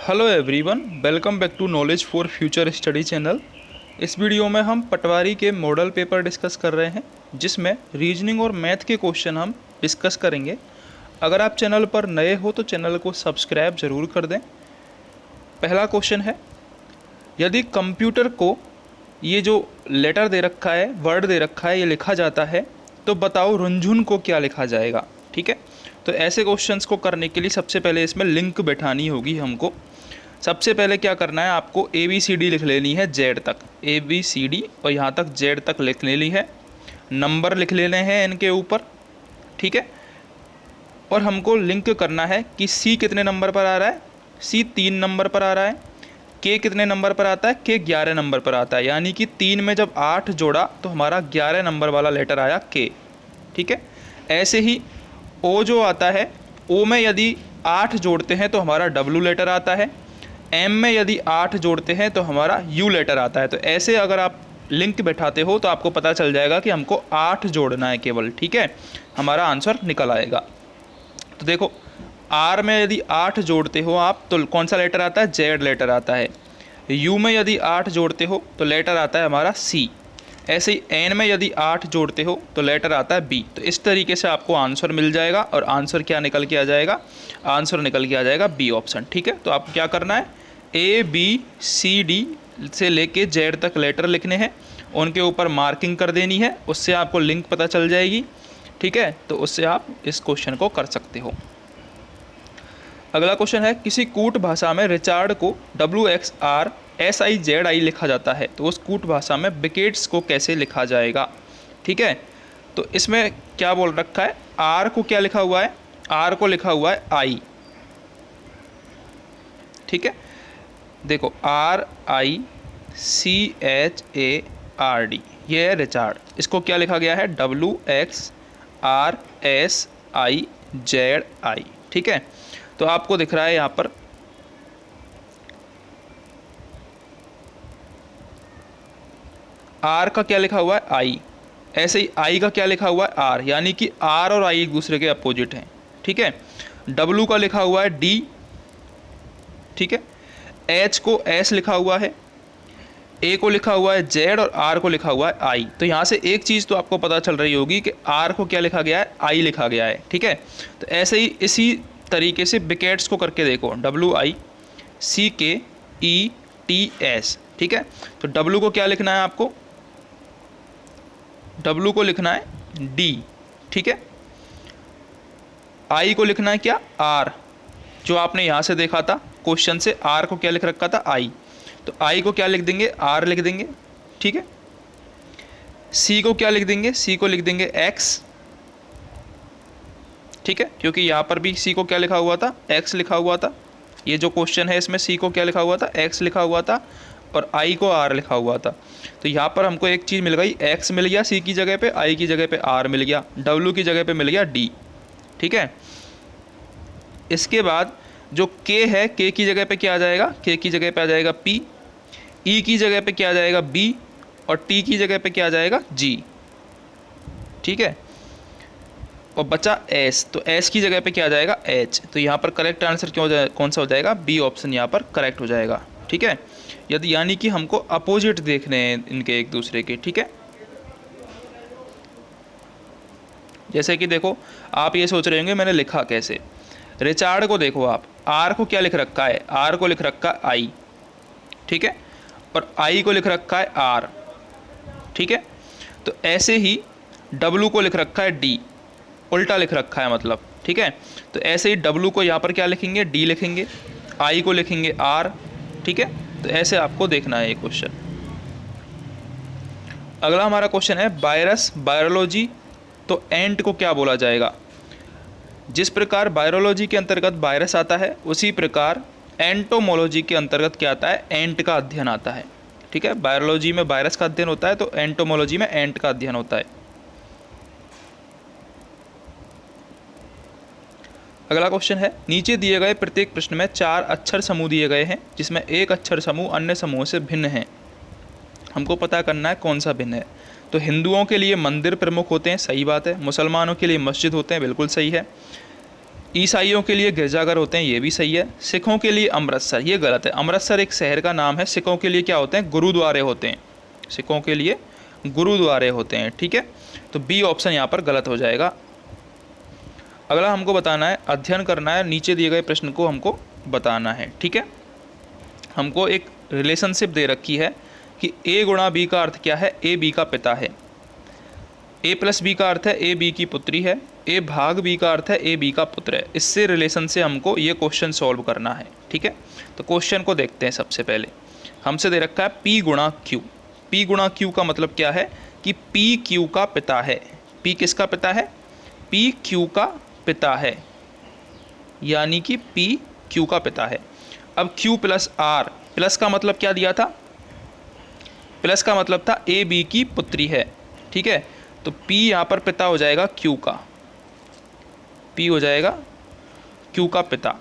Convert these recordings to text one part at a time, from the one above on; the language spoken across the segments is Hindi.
Hello everyone, welcome back to knowledge for future study channel. इस वीडियो में हम पटवारी के मॉडल पेपर डिस्कस कर रहे हैं, जिसमें रीजनिंग और मैथ के क्वेश्चन हम डिस्कस करेंगे। अगर आप चैनल पर नए हो तो चैनल को सब्सक्राइब ज़रूर कर दें। पहला क्वेश्चन है, यदि कंप्यूटर को ये जो लेटर दे रखा है, वर्ड दे रखा है, ये लिखा जाता है, तो बताओ रुंझुन को क्या लिखा जाएगा। ठीक है, तो ऐसे क्वेश्चंस को करने के लिए सबसे पहले इसमें लिंक बैठानी होगी हमको। सबसे पहले क्या करना है, आपको ABCD लिख लेनी है जेड तक, ABCD और यहाँ तक जेड तक लिख लेनी है। नंबर लिख लेने हैं इनके ऊपर, ठीक है। और हमको लिंक करना है कि C कितने नंबर पर आ रहा है, C 3 नंबर पर आ रहा है। K कितने नंबर पर आता है, K 11 नंबर पर आता है, यानी कि 3 में जब 8 जोड़ा तो हमारा 11 नंबर वाला लेटर आया K। ठीक है, ऐसे ही O जो आता है, O में यदि 8 जोड़ते हैं तो हमारा W लेटर आता है। M में यदि 8 जोड़ते हैं तो हमारा U लेटर आता है। तो ऐसे अगर आप लिंक बैठाते हो तो आपको पता चल जाएगा कि हमको 8 जोड़ना है केवल, ठीक है, हमारा आंसर निकल आएगा। तो देखो, R में यदि 8 जोड़ते हो आप तो कौन सा लेटर आता है, Z लेटर आता है। U में यदि 8 जोड़ते हो तो लेटर आता है हमारा C। ऐसे ही N में यदि 8 जोड़ते हो तो लेटर आता है B। तो इस तरीके से आपको आंसर मिल जाएगा और आंसर क्या निकल के आ जाएगा, आंसर निकल के आ जाएगा B ऑप्शन। ठीक है, तो आपको क्या करना है, ABCD से लेके Z तक लेटर लिखने हैं, उनके ऊपर मार्किंग कर देनी है, उससे आपको लिंक पता चल जाएगी। ठीक है, तो उससे आप इस क्वेश्चन को कर सकते हो। अगला क्वेश्चन है, किसी कूट भाषा में रिचार्ड को WXRSIZI लिखा जाता है, तो उस कूट भाषा में विकेट्स को कैसे लिखा जाएगा। ठीक है, तो इसमें क्या बोल रखा है, R को क्या लिखा हुआ है, R को लिखा हुआ है I। ठीक है, देखो RICHARD, ये है रिचार्ड, इसको क्या लिखा गया है, WXRSIZI। ठीक है, तो आपको दिख रहा है यहाँ पर R का क्या लिखा हुआ है, I। ऐसे ही I का क्या लिखा हुआ है, R, यानी कि R और I एक दूसरे के अपोजिट हैं। ठीक है, W का लिखा हुआ है D। ठीक है, H को S लिखा हुआ है, A को लिखा हुआ है Z और R को लिखा हुआ है I। तो यहाँ से एक चीज़ तो आपको पता चल रही होगी कि R को क्या लिखा गया है, I लिखा गया है। ठीक है, तो ऐसे ही इसी तरीके से विकेट्स को करके देखो, WICKETS। ठीक है, तो W को क्या लिखना है आपको, W को लिखना है D। ठीक है, I को लिखना है क्या, R, जो आपने यहाँ से देखा था क्वेश्चन से, R को क्या लिख रखा था, I, तो I को क्या लिख देंगे, R लिख देंगे। ठीक है, C को क्या लिख देंगे, C को लिख देंगे X। ठीक है, क्योंकि यहाँ पर भी C को क्या लिखा हुआ था, X लिखा हुआ था। ये जो क्वेश्चन है इसमें C को क्या लिखा हुआ था, X लिखा हुआ था और I को R लिखा हुआ था। तो यहाँ पर हमको एक चीज़ मिल गई, X मिल गया C की जगह पे, I की जगह पे R मिल गया, W की जगह पे मिल गया D। ठीक है, इसके बाद जो K है, K की जगह पे क्या आ जाएगा, K की जगह पे आ जाएगा P, E की जगह पे क्या आ जाएगा B और T की जगह पे क्या आ जाएगा G। ठीक है, और बचा S, तो S की जगह पे क्या आ जाएगा H। तो यहाँ पर करेक्ट आंसर क्यों हो जाए, कौन सा हो जाएगा, B ऑप्शन यहाँ पर करेक्ट हो जाएगा। ठीक है, यदि यानी कि हमको अपोजिट देखने हैं इनके एक दूसरे के। ठीक है, जैसे कि देखो, आप ये सोच रहे होंगे मैंने लिखा कैसे, रिचार्ड को देखो आप, R को क्या लिख रखा है, R को लिख रखा है I। ठीक है, और I को लिख रखा है R। ठीक है, तो ऐसे ही W को लिख रखा है D, उल्टा लिख रखा है मतलब। ठीक है, तो ऐसे ही W को यहाँ पर क्या लिखेंगे, D लिखेंगे, I को लिखेंगे R। ठीक है, तो ऐसे आपको देखना है ये क्वेश्चन। अगला हमारा क्वेश्चन है, वायरस वायरोलॉजी, तो एंट को क्या बोला जाएगा। जिस प्रकार वायरोलॉजी के अंतर्गत वायरस आता है, उसी प्रकार एंटोमोलॉजी के अंतर्गत क्या आता है, एंट का अध्ययन आता है। ठीक है, वायरोलॉजी में वायरस का अध्ययन होता है, तो एंटोमोलॉजी में एंट का अध्ययन होता है। अगला क्वेश्चन है, नीचे दिए गए प्रत्येक प्रश्न में 4 अक्षर समूह दिए गए हैं, जिसमें एक अक्षर समूह अन्य समूहों से भिन्न है। हमको पता करना है कौन सा भिन्न है। तो हिंदुओं के लिए मंदिर प्रमुख होते हैं, सही बात है। मुसलमानों के लिए मस्जिद होते हैं, बिल्कुल सही है। ईसाइयों के लिए गिरजाघर होते हैं, ये भी सही है। सिखों के लिए अमृतसर, ये गलत है। अमृतसर एक शहर का नाम है, सिखों के लिए क्या होते हैं, गुरुद्वारे होते हैं। सिखों के लिए गुरुद्वारे होते हैं, ठीक है। तो बी ऑप्शन यहाँ पर गलत हो जाएगा। अगला हमको बताना है, अध्ययन करना है, नीचे दिए गए प्रश्न को हमको बताना है, ठीक है। हमको एक रिलेशनशिप दे रखी है कि ए गुणा बी का अर्थ क्या है, ए बी का पिता है। ए प्लस बी का अर्थ है ए बी की पुत्री है। ए भाग बी का अर्थ है ए बी का पुत्र है। इससे रिलेशन से हमको ये क्वेश्चन सॉल्व करना है, ठीक है। तो क्वेश्चन को देखते हैं। सबसे पहले हमसे दे रखा है पी गुणा क्यू। पी गुणा क्यू का मतलब क्या है कि पी क्यू का पिता है। पी किसका पिता है, पी क्यू का पिता है, यानी कि पी क्यू का पिता है। अब क्यू प्लस आर, प्लस का मतलब क्या दिया था, प्लस का मतलब था ए बी की पुत्री है, ठीक है। तो P यहाँ पर पिता हो जाएगा Q का, P हो जाएगा Q का पिता।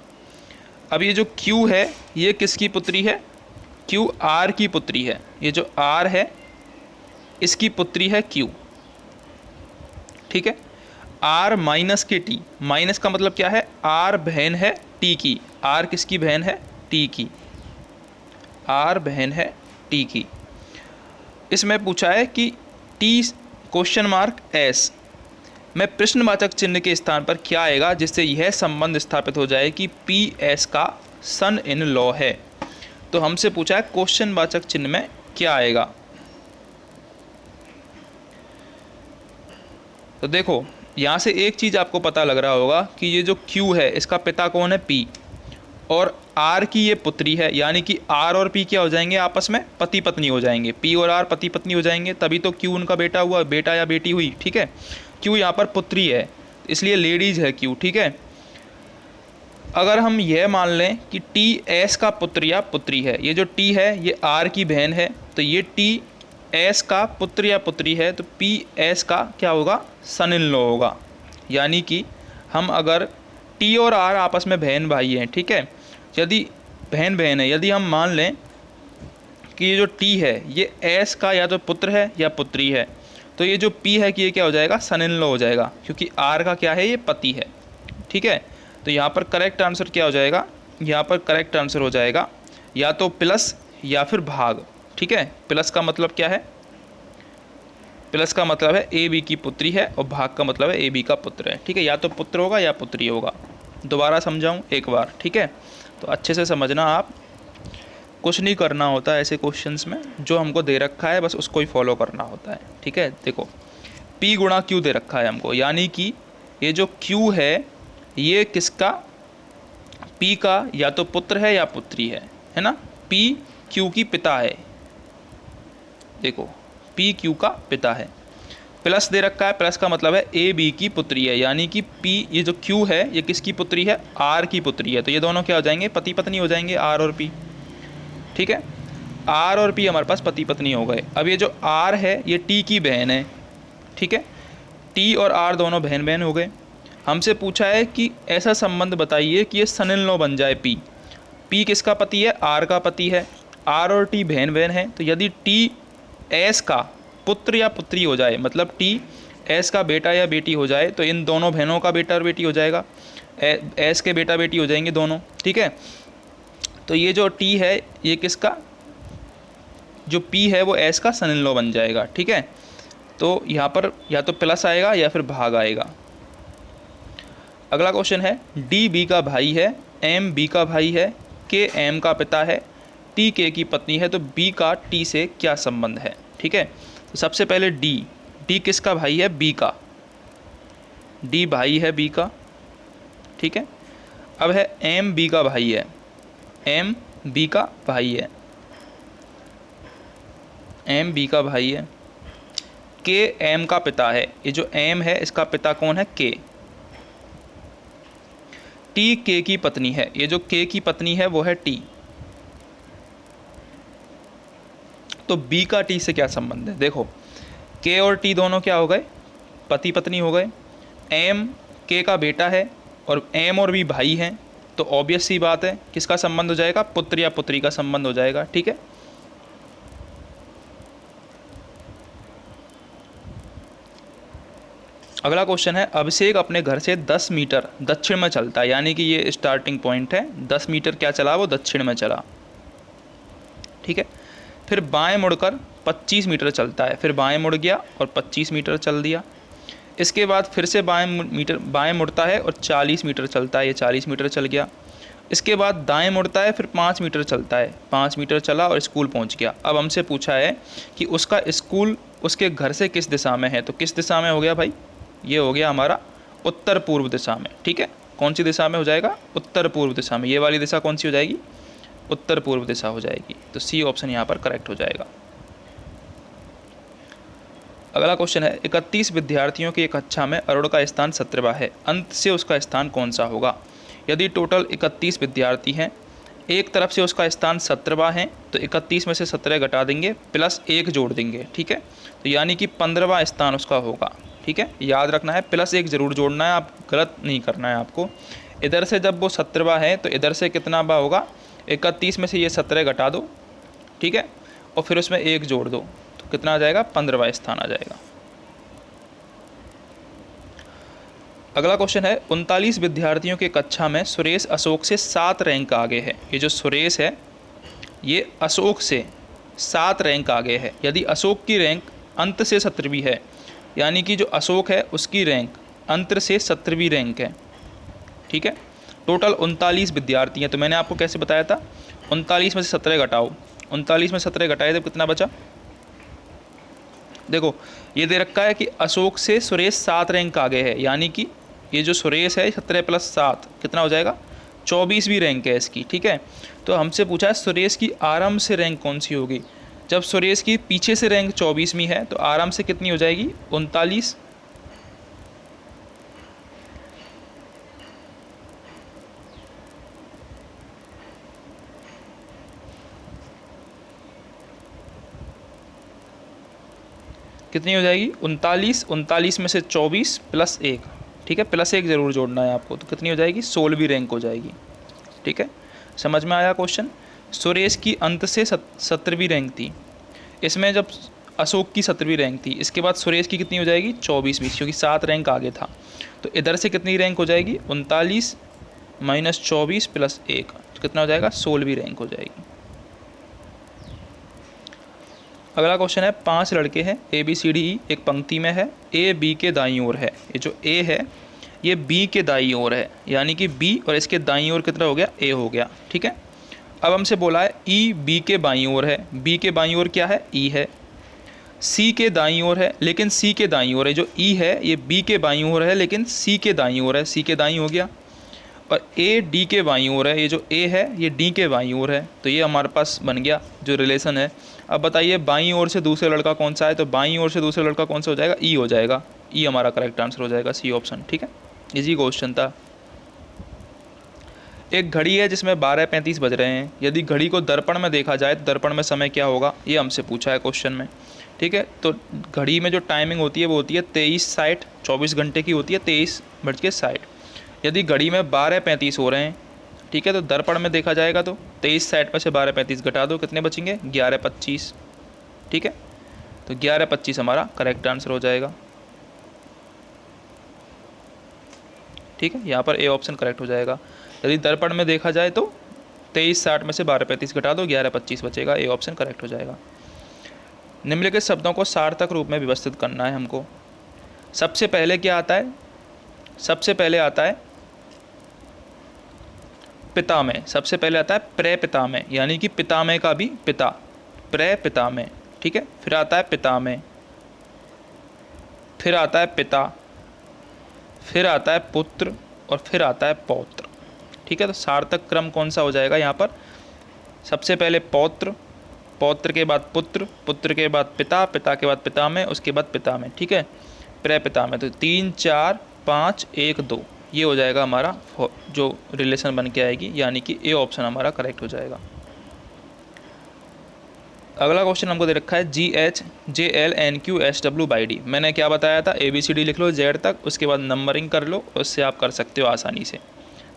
अब ये जो Q है ये किसकी पुत्री है, Q R की पुत्री है। ये जो R है इसकी पुत्री है Q, ठीक है। R माइनस के T, माइनस का मतलब क्या है, R बहन है T की। R किसकी बहन है, T की। R बहन है T की। इसमें पूछा है कि T क्वेश्चन मार्क एस में प्रश्नवाचक चिन्ह के स्थान पर क्या आएगा जिससे यह संबंध स्थापित हो जाए कि पी एस का सन इन लॉ है। तो हमसे पूछा है क्वेश्चन वाचक चिन्ह में क्या आएगा। तो देखो यहाँ से एक चीज़ आपको पता लग रहा होगा कि ये जो Q है इसका पिता कौन है, P, और R की ये पुत्री है, यानी कि R और P क्या हो जाएंगे, आपस में पति पत्नी हो जाएंगे। P और R पति पत्नी हो जाएंगे, तभी तो Q उनका बेटा हुआ, बेटा या बेटी हुई, ठीक है। Q यहाँ पर पुत्री है, इसलिए लेडीज है Q, ठीक है। अगर हम यह मान लें कि T S का पुत्र या पुत्री है, ये जो T है ये R की बहन है, तो ये T S का पुत्र या पुत्री है, तो P S का क्या होगा, सन इन लॉ होगा। यानी कि हम अगर T और R आपस में बहन भाई हैं, ठीक है, यदि बहन बहन है, यदि हम मान लें कि ये जो T है ये S का या तो पुत्र है या पुत्री है, तो ये जो P है कि ये क्या हो जाएगा, सन इन लॉ हो जाएगा, क्योंकि R का क्या है, ये पति है, ठीक है। तो यहाँ पर करेक्ट आंसर क्या हो जाएगा, यहाँ पर करेक्ट आंसर हो जाएगा या तो प्लस या फिर भाग, ठीक है। प्लस का मतलब क्या है, प्लस का मतलब है ए बी की पुत्री है और भाग का मतलब है ए बी का पुत्र है, ठीक है। या तो पुत्र होगा या पुत्री होगा। दोबारा समझाऊँ एक बार, ठीक है। तो अच्छे से समझना, आप कुछ नहीं करना होता ऐसे क्वेश्चंस में, जो हमको दे रखा है बस उसको ही फॉलो करना होता है, ठीक है। देखो P गुणा Q दे रखा है हमको, यानी कि ये जो Q है ये किसका, P का या तो पुत्र है या पुत्री है ना। P Q की पिता है, देखो P Q का पिता है। प्लस दे रखा है, प्लस का मतलब है ए बी की पुत्री है, यानी कि P ये जो Q है ये किसकी पुत्री है, R की पुत्री है। तो ये दोनों क्या हो जाएंगे, पति पत्नी हो जाएंगे, R और P, ठीक है। R और P हमारे पास पति पत्नी हो गए। अब ये जो R है ये T की बहन है, ठीक है। T और R दोनों बहन बहन हो गए। हमसे पूछा है कि ऐसा संबंध बताइए कि ये सन इन लॉ बन जाए। P किसका पति है, R का पति है, R और T बहन बहन है। तो यदि T S का पुत्र या पुत्री हो जाए, मतलब T S का बेटा या बेटी हो जाए, तो इन दोनों बहनों का बेटा और बेटी हो जाएगा, S के बेटा बेटी हो जाएंगे दोनों, ठीक है। तो ये जो T है ये किसका, जो P है वो S का सन इन लॉ बन जाएगा, ठीक है। तो यहाँ पर या तो प्लस आएगा या फिर भाग आएगा। अगला क्वेश्चन है, D B का भाई है, M B का भाई है, K M का पिता है, T K की पत्नी है, तो B का T से क्या संबंध है, ठीक है। तो सबसे पहले D किसका भाई है, B का, D भाई है B का, ठीक है। अब है M B का भाई है, M B का भाई है, M B का भाई है, K M का पिता है। ये जो M है इसका पिता कौन है, K। T K की पत्नी है, ये जो K की पत्नी है वो है T। तो B का T से क्या संबंध है, देखो K और T दोनों क्या हो गए, पति पत्नी हो गए। M K का बेटा है और M और B भाई हैं, तो ऑब्वियस सी बात है किसका संबंध हो जाएगा, पुत्र या पुत्री का संबंध हो जाएगा, ठीक है। अगला क्वेश्चन है, अभिषेक अपने घर से 10 मीटर दक्षिण में चलता है, यानी कि ये स्टार्टिंग पॉइंट है, 10 मीटर क्या चला, वो दक्षिण में चला, ठीक है। फिर बाएं मुड़कर 25 मीटर चलता है, फिर बाएं मुड़ गया और 25 मीटर चल दिया। इसके बाद फिर से बाएं मुड़ता है और 40 मीटर चलता है, ये 40 मीटर चल गया। इसके बाद दाएं मुड़ता है, फिर 5 मीटर चलता है, 5 मीटर चला और स्कूल पहुंच गया। अब हमसे पूछा है कि उसका स्कूल उसके घर से किस दिशा में है, तो किस दिशा में हो गया भाई, ये हो गया हमारा उत्तर पूर्व दिशा में, ठीक है। कौन सी दिशा में हो जाएगा, उत्तर पूर्व दिशा में। ये वाली दिशा कौन सी हो जाएगी, उत्तर पूर्व दिशा हो जाएगी। तो सी ऑप्शन यहाँ पर करेक्ट हो जाएगा। अगला क्वेश्चन है, 31 विद्यार्थियों की एक कक्षा में अरुण का स्थान 17वां है, अंत से उसका स्थान कौन सा होगा। यदि टोटल 31 विद्यार्थी हैं, एक तरफ से उसका स्थान 17वां है, तो 31 में से 17 घटा देंगे, प्लस 1 जोड़ देंगे, ठीक है। तो यानी कि 15वां स्थान उसका होगा, ठीक है। याद रखना है, प्लस 1 जरूर जोड़ना है, आप गलत नहीं करना है आपको। इधर से जब वो 17वां है तो इधर से कितना बा होगा, 31 में से ये 17 घटा दो, ठीक है, और फिर उसमें 1 जोड़ दो, तो कितना आ जाएगा, 15वां स्थान आ जाएगा। अगला क्वेश्चन है, 39 विद्यार्थियों के कक्षा में सुरेश अशोक से 7 रैंक आगे है। ये जो सुरेश है ये अशोक से 7 रैंक आगे है। यदि अशोक की रैंक अंत से 17वीं है, यानी कि जो अशोक है उसकी रैंक अंत से 17वीं रैंक है, ठीक है। टोटल 39 विद्यार्थी हैं, तो मैंने आपको कैसे बताया था, 39 में से 17 घटाओ, 39 में 17 घटाए तो कितना बचा, देखो ये दे रखा है कि अशोक से सुरेश 7 रैंक आगे है, यानी कि ये जो सुरेश है 17 + 7 कितना हो जाएगा, 24वीं रैंक है इसकी, ठीक है। तो हमसे पूछा है सुरेश की आराम से रैंक कौन सी होगी। जब सुरेश की पीछे से रैंक 24वीं है तो आराम से कितनी हो जाएगी, 39। कितनी हो जाएगी, 39, 39 में से 24 + 1, ठीक है, प्लस 1 ज़रूर जोड़ना है आपको, तो कितनी हो जाएगी, 16वीं रैंक हो जाएगी, ठीक है। समझ में आया क्वेश्चन। सुरेश की अंत से 17वीं रैंक थी, इसमें जब अशोक की 17वीं रैंक थी, इसके बाद सुरेश की कितनी हो जाएगी, 24वीं, क्योंकि 7 रैंक आगे था। तो इधर से कितनी रैंक हो जाएगी, 39 - 24 + 1, तो कितना हो जाएगा, 16वीं रैंक हो जाएगी। अगला क्वेश्चन है, 5 लड़के हैं, ABCDE एक पंक्ति में है, A B के दाईं ओर है। ये जो A है ये B के दाईं ओर है, यानी कि B और इसके दाईं ओर कितना हो गया, A हो गया, ठीक है। अब हमसे बोला है E B के बाईं ओर है, B के बाईं ओर क्या है, E है। C के दाईं ओर है, लेकिन C के दाईं ओर है, जो E है ये B के बाईं ओर है, लेकिन C के दाईं ओर है, C के दाईं हो गया। और A D के बाईं ओर है, ये जो A है ये D के बाईं ओर है, तो ये हमारे पास बन गया जो रिलेशन है। अब बताइए बाईं ओर से दूसरा लड़का कौन सा है, तो बाईं ओर से दूसरा लड़का कौन सा हो जाएगा, E हो जाएगा, E हमारा करेक्ट आंसर हो जाएगा, C ऑप्शन, ठीक है। इजी क्वेश्चन था। एक घड़ी है जिसमें 12:35 बज रहे हैं, यदि घड़ी को दर्पण में देखा जाए तो दर्पण में समय क्या होगा, ये हमसे पूछा है क्वेश्चन में, ठीक है। तो घड़ी में जो टाइमिंग होती है वो होती है 23:60, 24 घंटे की होती है, 23:60। यदि घड़ी में 12:35 हो रहे हैं, ठीक है, तो दर्पण में देखा जाएगा तो 23:60 में से 12:35 घटा दो, कितने बचेंगे, 11:25, ठीक है। तो 11:25 हमारा करेक्ट आंसर हो जाएगा, ठीक है। यहाँ पर ए ऑप्शन करेक्ट हो जाएगा। यदि दर्पण में देखा जाए तो 23:60 में से 12:35 घटा दो, 11:25 बचेगा, ए ऑप्शन करेक्ट हो जाएगा। निम्नलिखित शब्दों को सार्थक रूप में व्यवस्थित करना है हमको। सबसे पहले क्या आता है, सबसे पहले आता है पिता में, सबसे पहले आता है प्रे-पिता में, यानी कि पिता में का भी पिता, प्रे-पिता में, ठीक है। फिर आता है पिता में, फिर आता है पिता, फिर आता है पुत्र और फिर आता है पौत्र, ठीक है। तो सार्थक क्रम कौन सा हो जाएगा यहाँ पर, सबसे पहले पौत्र, पौत्र के बाद पुत्र, पुत्र के बाद पिता, पिता के बाद पिता में, उसके बाद पिता में, ठीक है, प्रे-पिता में। तो 3 4 5 1 2 ये हो जाएगा हमारा जो रिलेशन बन के आएगी, यानी कि ए ऑप्शन हमारा करेक्ट हो जाएगा। अगला क्वेश्चन हमको दे रखा है GH JL NQ SW/D। मैंने क्या बताया था, ABCD लिख लो Z तक, उसके बाद नंबरिंग कर लो, उससे आप कर सकते हो आसानी से।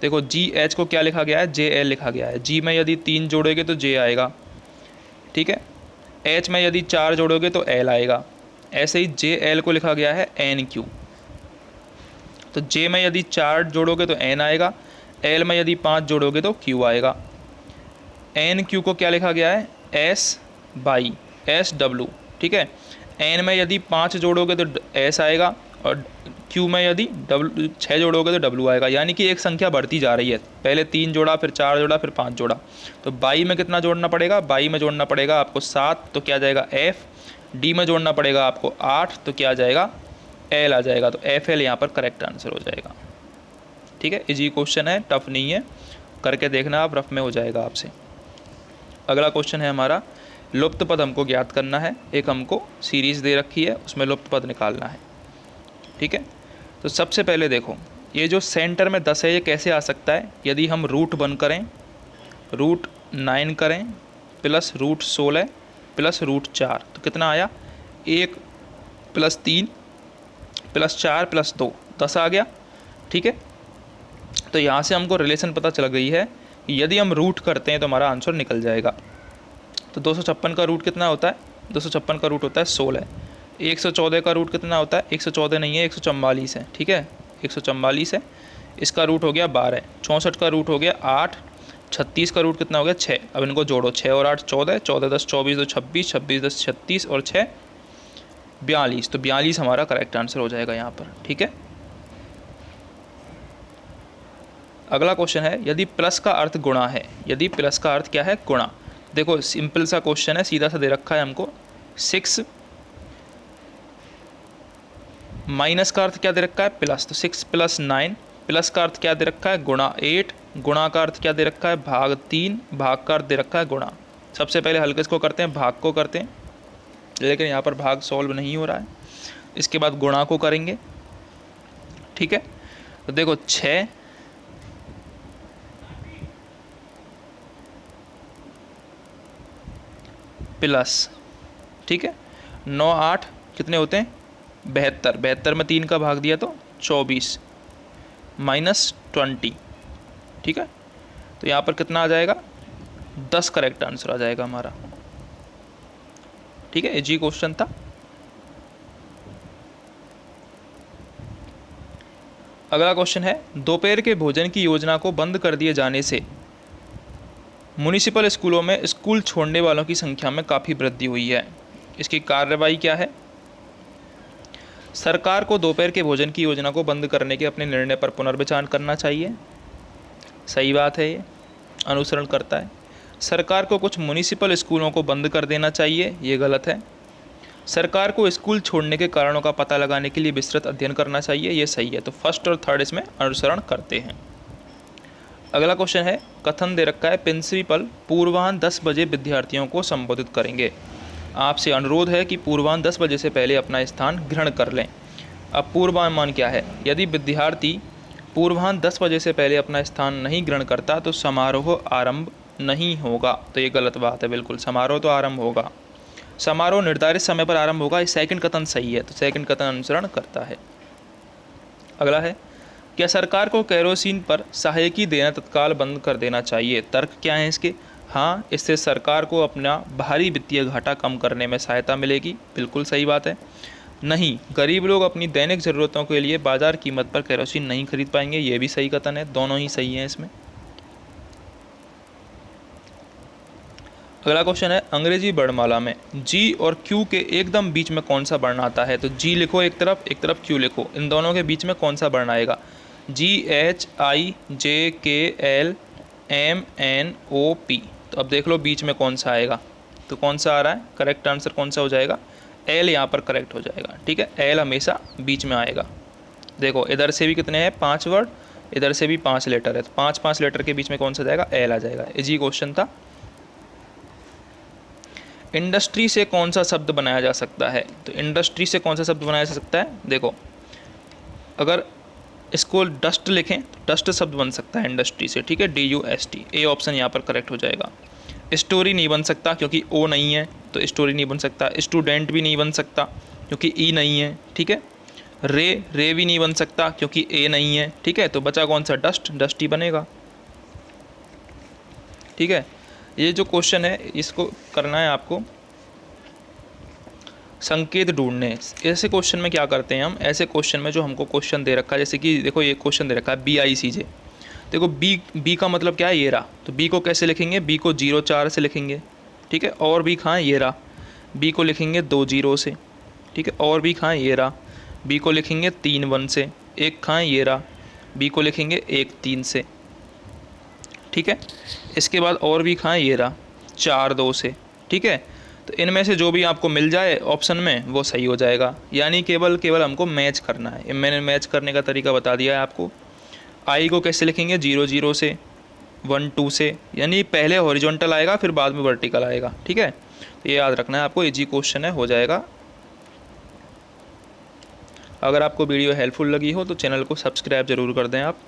देखो GH को क्या लिखा गया है, JL लिखा गया है। G में यदि 3 जोड़ोगे तो J आएगा, ठीक है। H में यदि 4 जोड़ोगे तो L आएगा। ऐसे ही JL को लिखा गया है NQ, तो जे में यदि 4 जोड़ोगे तो एन आएगा, एल में यदि 5 जोड़ोगे तो क्यू आएगा। एन क्यू को क्या लिखा गया है, एस बाई एस डब्लू, ठीक है। एन में यदि 5 जोड़ोगे तो एस आएगा और क्यू में यदि 6 जोड़ोगे तो डब्लू आएगा, यानी कि एक संख्या बढ़ती जा रही है। पहले 3 जोड़ा, फिर 4 जोड़ा, फिर 5 जोड़ा। तो बाई में कितना जोड़ना पड़ेगा, बाई में जोड़ना पड़ेगा आपको 7, तो क्या आ जाएगा एफ। डी में जोड़ना पड़ेगा आपको 8, तो क्या आ जाएगा एल आ जाएगा। तो एफ एल यहाँ पर करेक्ट आंसर हो जाएगा, ठीक है। इजी क्वेश्चन है, टफ नहीं है, करके देखना आप, रफ में हो जाएगा आपसे। अगला क्वेश्चन है हमारा, लुप्त पद हमको ज्ञात करना है। एक हमको सीरीज़ दे रखी है, उसमें लुप्त पद निकालना है, ठीक है। तो सबसे पहले देखो, ये जो सेंटर में 10 है ये कैसे आ सकता है, यदि हम √1 करें, √9 करें, प्लस √16 प्लस √4, तो कितना आया 1 + 3 + 4 + 2, 10 आ गया, ठीक है। तो यहाँ से हमको रिलेशन पता चल गई है कि यदि हम रूट करते हैं तो हमारा आंसर निकल जाएगा। तो 256 का रूट कितना होता है, 256 का रूट होता है 16। 114 का रूट कितना होता है, 114 नहीं है, 144 है, ठीक है, 144 है। इसका रूट हो गया 12। 64 का रूट हो गया 8। 36 का रूट कितना हो गया 6। अब इनको जोड़ो, 6 और 8 14, 14 10 24, 2 26, 26 10 36 और 6 42। तो 42 हमारा करेक्ट आंसर हो जाएगा यहाँ पर, ठीक है। अगला क्वेश्चन है, यदि प्लस का अर्थ गुणा है, यदि प्लस का अर्थ क्या है, गुणा। देखो सिंपल सा क्वेश्चन है, सीधा सा दे रखा है हमको 6, माइनस का अर्थ क्या दे रखा है, प्लस, तो 6 + 9, प्लस का अर्थ क्या दे रखा है, गुणा 8, गुणा का अर्थ क्या दे रखा है, भाग 3, भाग का अर्थ दे रखा है गुणा। सबसे पहले हल किसको करते हैं, भाग को करते हैं, लेकिन यहाँ पर भाग सॉल्व नहीं हो रहा है। इसके बाद गुणा को करेंगे, ठीक है। तो देखो 6 प्लस, ठीक है, 9 8 कितने होते हैं 72, 72 में 3 का भाग दिया तो 24 -20, ठीक है। तो यहाँ पर कितना आ जाएगा 10 करेक्ट आंसर आ जाएगा हमारा, ठीक है। जी क्वेश्चन था। अगला क्वेश्चन है, दोपहर के भोजन की योजना को बंद कर दिए जाने से म्युनिसिपल स्कूलों में स्कूल छोड़ने वालों की संख्या में काफ़ी वृद्धि हुई है। इसकी कार्रवाई क्या है। सरकार को दोपहर के भोजन की योजना को बंद करने के अपने निर्णय पर पुनर्विचार करना चाहिए। सही बात है, ये अनुसरण करता है। सरकार को कुछ म्युनिसिपल स्कूलों को बंद कर देना चाहिए, ये गलत है। सरकार को स्कूल छोड़ने के कारणों का पता लगाने के लिए विस्तृत अध्ययन करना चाहिए, ये सही है। तो फर्स्ट और थर्ड इसमें अनुसरण करते हैं। अगला क्वेश्चन है, कथन दे रखा है, प्रिंसिपल पूर्वाह्न 10 बजे विद्यार्थियों को संबोधित करेंगे। आपसे अनुरोध है कि पूर्वाह्न 10 बजे से पहले अपना स्थान ग्रहण कर लें। अब पूर्वानुमान क्या है, यदि विद्यार्थी पूर्वाह्न 10 बजे से पहले अपना स्थान नहीं ग्रहण करता तो समारोह आरंभ नहीं होगा। तो ये गलत बात है, बिल्कुल समारोह तो आरंभ होगा, समारोह निर्धारित समय पर आरंभ होगा। ये सेकंड कथन सही है, तो सेकंड कथन अनुसरण करता है। अगला है, क्या सरकार को केरोसिन पर सहायकी देना तत्काल बंद कर देना चाहिए। तर्क क्या है इसके। हाँ, इससे सरकार को अपना भारी वित्तीय घाटा कम करने में सहायता मिलेगी, बिल्कुल सही बात है। नहीं, गरीब लोग अपनी दैनिक ज़रूरतों के लिए बाजार कीमत पर केरोसिन नहीं खरीद पाएंगे, ये भी सही कथन है, दोनों ही सही हैं इसमें। अगला क्वेश्चन है, अंग्रेजी वर्णमाला में जी और क्यू के एकदम बीच में कौन सा वर्ण आता है। तो जी लिखो एक तरफ क्यू लिखो, इन दोनों के बीच में कौन सा वर्ण आएगा। GHIJKLMNOP। तो अब देख लो बीच में कौन सा आएगा, तो कौन सा आ रहा है, करेक्ट आंसर कौन सा हो जाएगा, एल यहाँ पर करेक्ट हो जाएगा, ठीक है। एल हमेशा बीच में आएगा। देखो इधर से भी कितने हैं 5 वर्ड, इधर से भी 5 लेटर है, तो 5 लेटर के बीच में कौन सा जाएगा, एल आ जाएगा। इजी क्वेश्चन था। इंडस्ट्री से कौन सा शब्द बनाया जा सकता है। तो इंडस्ट्री से कौन सा शब्द बनाया जा सकता है, देखो अगर इसको डस्ट लिखें तो डस्ट शब्द बन सकता है इंडस्ट्री से, ठीक है, DUST। ए ऑप्शन यहाँ पर करेक्ट हो जाएगा। स्टोरी नहीं बन सकता क्योंकि ओ नहीं है, तो स्टोरी नहीं बन सकता। स्टूडेंट भी नहीं बन सकता क्योंकि ई नहीं है, ठीक है। रे भी नहीं बन सकता क्योंकि ए नहीं है, ठीक है। तो बचा कौन सा, डस्ट ही बनेगा, ठीक है। ये जो क्वेश्चन है इसको करना है आपको, संकेत ढूंढने। ऐसे क्वेश्चन में क्या करते हैं हम, ऐसे क्वेश्चन में जो हमको क्वेश्चन दे रखा है, जैसे कि देखो ये क्वेश्चन दे रखा है BICJ। देखो बी का मतलब क्या है, ये रहा। तो बी को कैसे लिखेंगे, बी को 0 4 से लिखेंगे, ठीक है। और बी कहाँ है, ये रहा। बी को लिखेंगे 2 0 से, ठीक है। और बी कहाँ है, ये रहा। बी को लिखेंगे 3 1 से। एक कहाँ है, ये रहा। बी को लिखेंगे 1 3 से, ठीक है। इसके बाद और भी कहाँ है, ये रहा 4 2 से, ठीक है। तो इनमें से जो भी आपको मिल जाए ऑप्शन में वो सही हो जाएगा। यानी केवल हमको मैच करना है। मैंने मैच करने का तरीका बता दिया है आपको। आई को कैसे लिखेंगे, 0 0 से, 1 2 से, यानी पहले हॉरिजॉन्टल आएगा फिर बाद में वर्टिकल आएगा, ठीक है। तो ये याद रखना है आपको, इजी क्वेश्चन है, हो जाएगा। अगर आपको वीडियो हेल्पफुल लगी हो तो चैनल को सब्सक्राइब ज़रूर कर दें आप।